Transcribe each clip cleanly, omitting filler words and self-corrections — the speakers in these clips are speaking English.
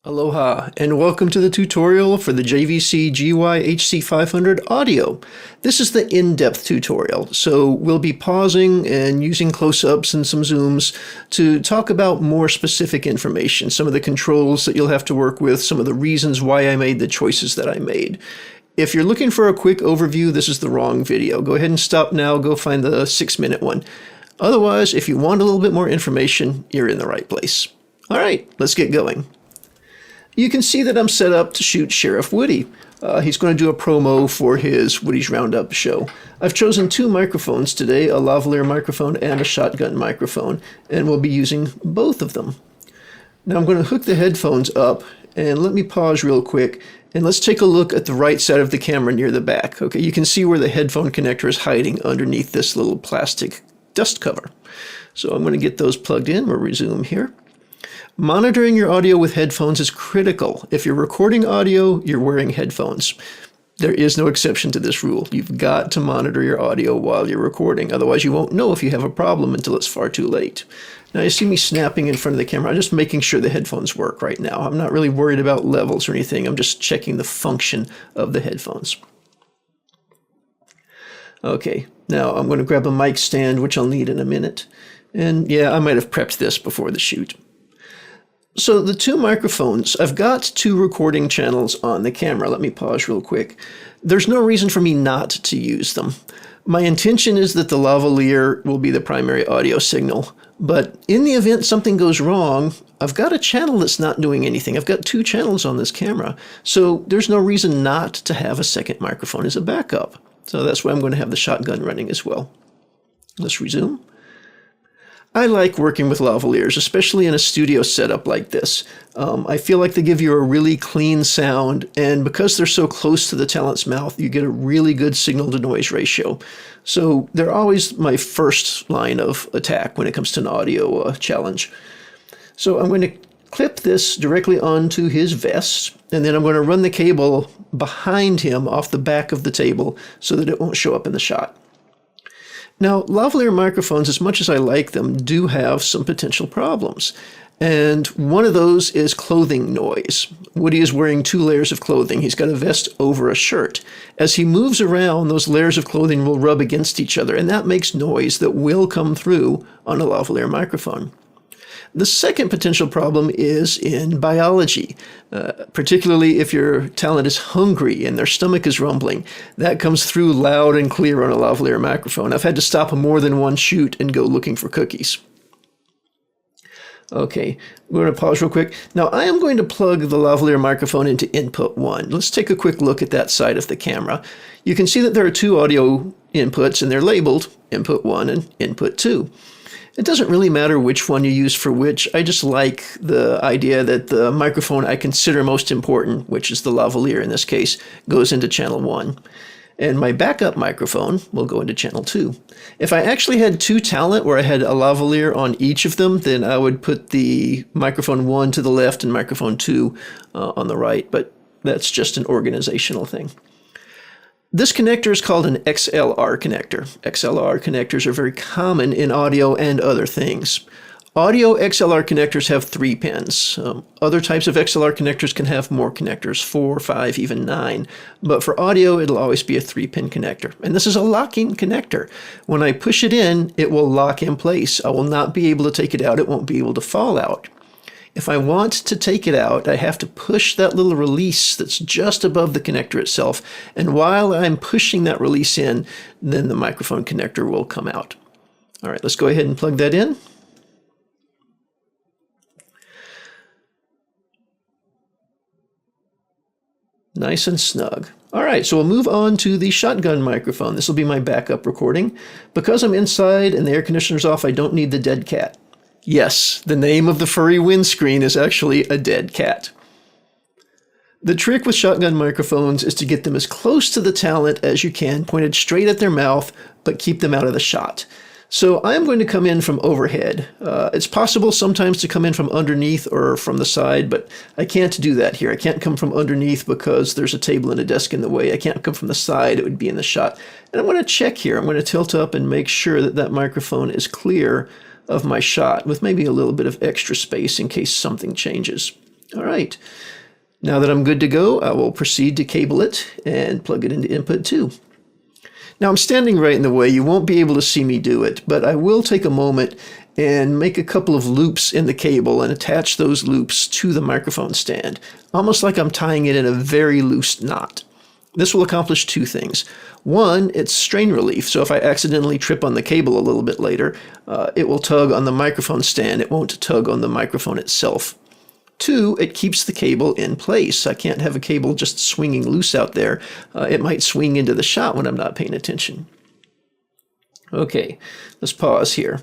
Aloha, and welcome to the tutorial for the JVC GY-HC500 audio. This is the in-depth tutorial, so we'll be pausing and using close-ups and some zooms to talk about more specific information, some of the controls that you'll have to work with, some of the reasons why I made the choices that I made. If you're looking for a quick overview, this is the wrong video. Go ahead and stop now, go find the 6-minute one. Otherwise, if you want a little bit more information, you're in the right place. All right, let's get going. You can see that I'm set up to shoot Sheriff Woody. He's going to do a promo for his Woody's Roundup show. I've chosen two microphones today, a lavalier microphone and a shotgun microphone, and we'll be using both of them. Now I'm going to hook the headphones up, and let me pause real quick, and let's take a look at the right side of the camera near the back. Okay, you can see where the headphone connector is hiding underneath this little plastic dust cover. So I'm going to get those plugged in. We'll resume here. Monitoring your audio with headphones is critical. If you're recording audio, you're wearing headphones. There is no exception to this rule. You've got to monitor your audio while you're recording. Otherwise, you won't know if you have a problem until it's far too late. Now, you see me snapping in front of the camera. I'm just making sure the headphones work right now. I'm not really worried about levels or anything. I'm just checking the function of the headphones. Okay, now I'm going to grab a mic stand, which I'll need in a minute. And yeah, I might have prepped this before the shoot. So the two microphones, I've got two recording channels on the camera. Let me pause real quick. There's no reason for me not to use them. My intention is that the lavalier will be the primary audio signal, but in the event something goes wrong, I've got a channel that's not doing anything. I've got two channels on this camera, so there's no reason not to have a second microphone as a backup. So that's why I'm going to have the shotgun running as well. Let's resume. I like working with lavaliers, especially in a studio setup like this. I feel like they give you a really clean sound, and because they're so close to the talent's mouth, you get a really good signal-to-noise ratio. So they're always my first line of attack when it comes to an audio challenge. So I'm going to clip this directly onto his vest, and then I'm going to run the cable behind him off the back of the table so that it won't show up in the shot. Now, lavalier microphones, as much as I like them, do have some potential problems. And one of those is clothing noise. Woody is wearing two layers of clothing. He's got a vest over a shirt. As he moves around, those layers of clothing will rub against each other, and that makes noise that will come through on a lavalier microphone. The second potential problem is in biology, particularly if your talent is hungry and their stomach is rumbling. That comes through loud and clear on a lavalier microphone. I've had to stop more than one shoot and go looking for cookies. Okay, we're going to pause real quick. Now, I am going to plug the lavalier microphone into input 1. Let's take a quick look at that side of the camera. You can see that there are two audio inputs, and they're labeled input 1 and input 2. It doesn't really matter which one you use for which. I just like the idea that the microphone I consider most important, which is the lavalier in this case, goes into channel 1. And my backup microphone will go into channel 2. If I actually had two talent where I had a lavalier on each of them, then I would put the microphone 1 to the left and microphone 2 on the right, but that's just an organizational thing. This connector is called an XLR connector. XLR connectors are very common in audio and other things. Audio XLR connectors have 3 pins. Other types of XLR connectors can have more connectors, 4, 5, even 9. But for audio, it'll always be a 3-pin connector. And this is a locking connector. When I push it in, it will lock in place. I will not be able to take it out. It won't be able to fall out. If I want to take it out, I have to push that little release that's just above the connector itself. And while I'm pushing that release in, then the microphone connector will come out. All right, let's go ahead and plug that in. Nice and snug. All right, so we'll move on to the shotgun microphone. This will be my backup recording. Because I'm inside and the air conditioner's off, I don't need the dead cat. Yes, the name of the furry windscreen is actually a dead cat. The trick with shotgun microphones is to get them as close to the talent as you can, pointed straight at their mouth, but keep them out of the shot. So I'm going to come in from overhead. It's possible sometimes to come in from underneath or from the side, but I can't do that here. I can't come from underneath because there's a table and a desk in the way. I can't come from the side. It would be in the shot. And I'm going to check here. I'm going to tilt up and make sure that that microphone is clear of my shot with maybe a little bit of extra space in case something changes. All right. Now that I'm good to go, I will proceed to cable it and plug it into input 2. Now I'm standing right in the way. You won't be able to see me do it, but I will take a moment and make a couple of loops in the cable and attach those loops to the microphone stand, almost like I'm tying it in a very loose knot. This will accomplish two things. One, it's strain relief, so if I accidentally trip on the cable a little bit later, it will tug on the microphone stand. It won't tug on the microphone itself. Two, it keeps the cable in place. I can't have a cable just swinging loose out there. It might swing into the shot when I'm not paying attention. Okay, let's pause here.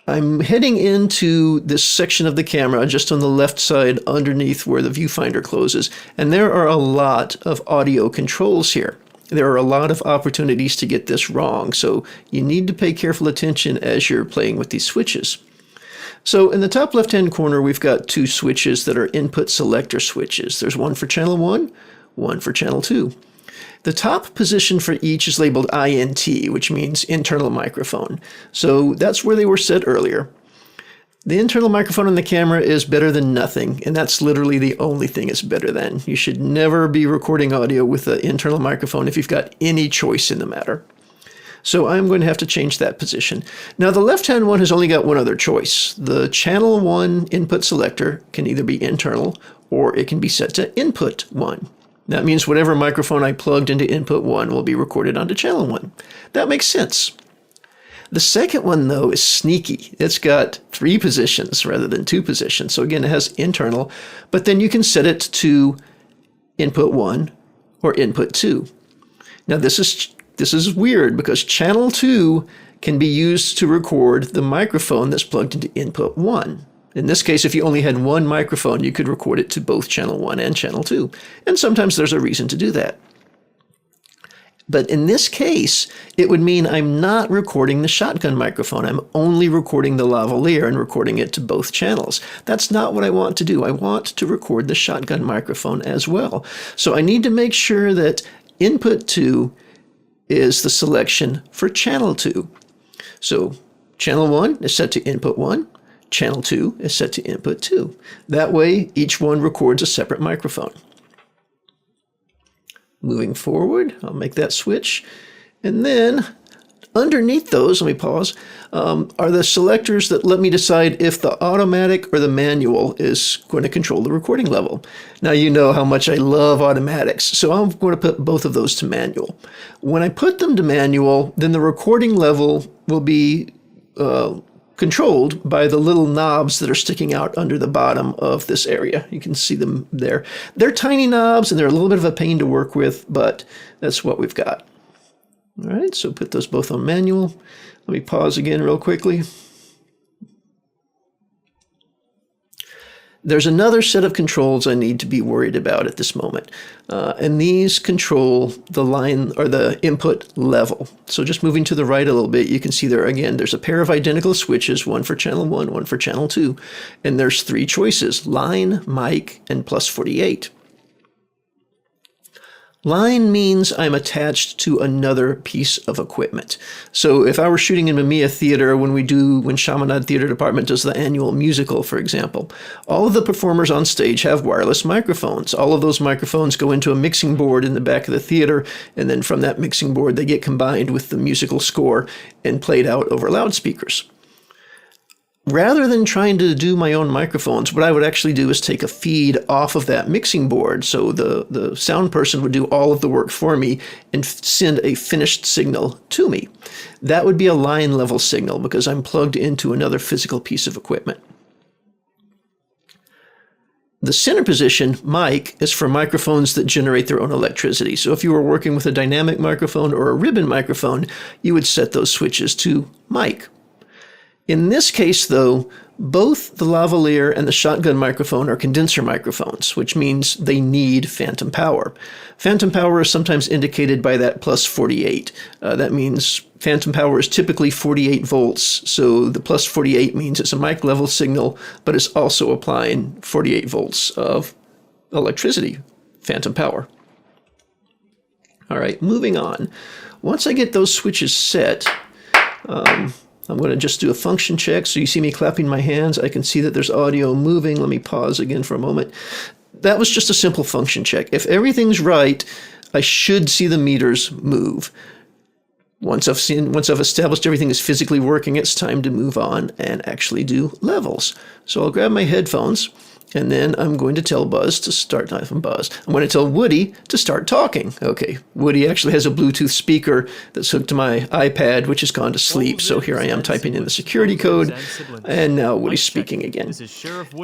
I'm heading into this section of the camera just on the left side underneath where the viewfinder closes, and there are a lot of audio controls here. There are a lot of opportunities to get this wrong, so you need to pay careful attention as you're playing with these switches. So in the top left-hand corner, we've got two switches that are input selector switches. There's one for channel 1, one for channel 2. The top position for each is labeled INT, which means internal microphone. So that's where they were set earlier. The internal microphone on the camera is better than nothing, and that's literally the only thing it's better than. You should never be recording audio with the internal microphone if you've got any choice in the matter. So I'm going to have to change that position. Now the left-hand one has only got one other choice. The channel 1 input selector can either be internal or it can be set to input 1. That means whatever microphone I plugged into input 1 will be recorded onto channel 1. That makes sense. The second one, though, is sneaky. It's got 3 positions rather than 2 positions. So again, it has internal, but then you can set it to input 1 or input 2. Now this is weird because channel 2 can be used to record the microphone that's plugged into input 1. In this case, if you only had one microphone, you could record it to both channel 1 and channel 2. And sometimes there's a reason to do that. But in this case, it would mean I'm not recording the shotgun microphone. I'm only recording the lavalier and recording it to both channels. That's not what I want to do. I want to record the shotgun microphone as well. So I need to make sure that input 2 is the selection for channel 2. So channel 1 is set to input 1. Channel 2 is set to input 2. That way, each one records a separate microphone. Moving forward, I'll make that switch. And then, underneath those, let me pause, are the selectors that let me decide if the automatic or the manual is going to control the recording level. Now you know how much I love automatics, so I'm going to put both of those to manual. When I put them to manual, then the recording level will be controlled by the little knobs that are sticking out under the bottom of this area. You can see them there. They're tiny knobs and they're a little bit of a pain to work with, but that's what we've got. All right, so put those both on manual. Let me pause again real quickly. There's another set of controls I need to be worried about at this moment, and these control the line or the input level. So just moving to the right a little bit, you can see there again, there's a pair of identical switches, one for channel 1, one for channel 2, and there's 3 choices, line, mic, and plus 48. Line means I'm attached to another piece of equipment. So if I were shooting in Mamiya Theater when Chaminade Theater Department does the annual musical, for example, all of the performers on stage have wireless microphones. All of those microphones go into a mixing board in the back of the theater, and then from that mixing board they get combined with the musical score and played out over loudspeakers. Rather than trying to do my own microphones, what I would actually do is take a feed off of that mixing board. So the sound person would do all of the work for me and send a finished signal to me. That would be a line level signal because I'm plugged into another physical piece of equipment. The center position, mic, is for microphones that generate their own electricity. So if you were working with a dynamic microphone or a ribbon microphone, you would set those switches to mic. In this case, though, both the lavalier and the shotgun microphone are condenser microphones, which means they need phantom power. Phantom power is sometimes indicated by that plus 48. That means phantom power is typically 48 volts, so the plus 48 means it's a mic level signal, but it's also applying 48 volts of electricity, phantom power. All right, moving on. Once I get those switches set, I'm going to just do a function check. So you see me clapping my hands. I can see that there's audio moving. Let me pause again for a moment. That was just a simple function check. If everything's right, I should see the meters move. Once I've established everything is physically working, it's time to move on and actually do levels. So I'll grab my headphones, and then I'm going to tell Buzz to start, not even Buzz, I'm going to tell Woody to start talking. Okay, Woody actually has a Bluetooth speaker that's hooked to my iPad, which has gone to sleep. So here I am typing in the security code, and now Woody's speaking again.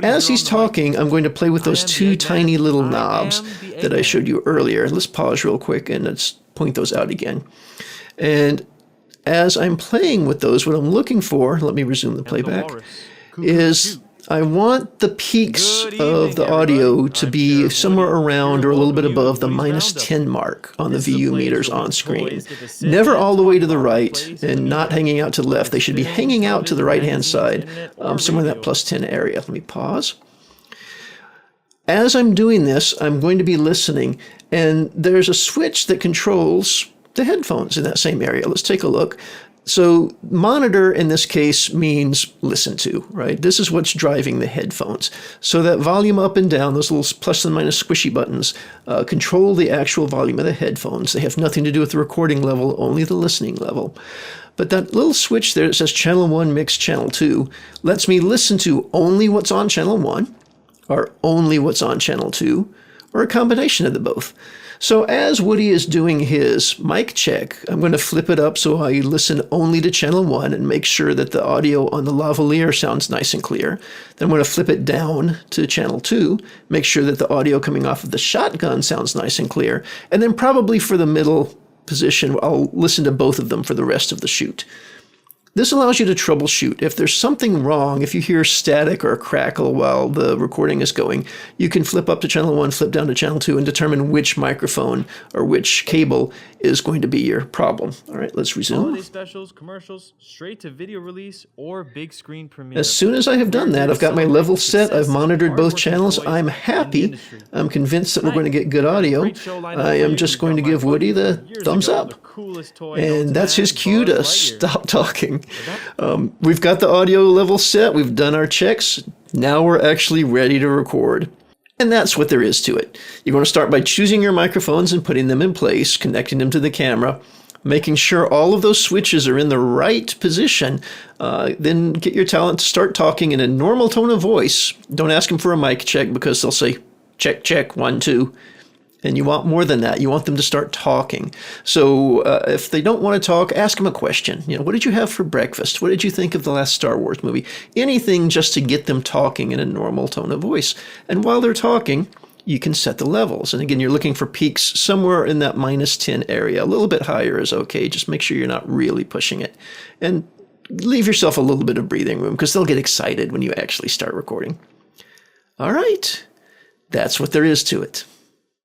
As he's talking, I'm going to play with those two tiny little knobs that I showed you earlier. Let's pause real quick and let's point those out again. And as I'm playing with those, what I'm looking for, let me resume the playback, is I want the peaks of the audio to be somewhere around or a little bit above the -10 mark on the VU meters on screen. Never all the way to the right and not hanging out to the left. They should be hanging out to the right-hand side, somewhere in that +10 area. Let me pause. As I'm doing this, I'm going to be listening, and there's a switch that controls the headphones in that same area. Let's take a look. So monitor in this case means listen to, right? This is what's driving the headphones. So that volume up and down, those little plus and minus squishy buttons, control the actual volume of the headphones. They have nothing to do with the recording level, only the listening level. But that little switch there that says channel 1 mix channel 2 lets me listen to only what's on channel 1 or only what's on channel 2 or a combination of the both. So as Woody is doing his mic check, I'm going to flip it up so I listen only to channel 1 and make sure that the audio on the lavalier sounds nice and clear. Then I'm going to flip it down to channel 2, make sure that the audio coming off of the shotgun sounds nice and clear. And then probably for the middle position, I'll listen to both of them for the rest of the shoot. This allows you to troubleshoot. If there's something wrong, if you hear static or a crackle while the recording is going, you can flip up to channel 1, flip down to channel 2, and determine which microphone or which cable is going to be your problem. All right, let's resume. Holiday specials, commercials, straight to video release, or big screen premiere. As soon as I have done that, I've got my level set, I've monitored both channels, I'm happy, I'm convinced that we're going to get good audio. I am just going to give Woody the thumbs up. And that's his cue to stop talking. We've got the audio level set, we've done our checks, now we're actually ready to record. And that's what there is to it. You're going to start by choosing your microphones and putting them in place, connecting them to the camera, making sure all of those switches are in the right position. Then get your talent to start talking in a normal tone of voice. Don't ask them for a mic check because they'll say, check, check, 1, 2. And you want more than that. You want them to start talking. So if they don't want to talk, ask them a question. You know, what did you have for breakfast? What did you think of the last Star Wars movie? Anything just to get them talking in a normal tone of voice. And while they're talking, you can set the levels. And again, you're looking for peaks somewhere in that -10 area. A little bit higher is okay. Just make sure you're not really pushing it. And leave yourself a little bit of breathing room because they'll get excited when you actually start recording. All right. That's what there is to it.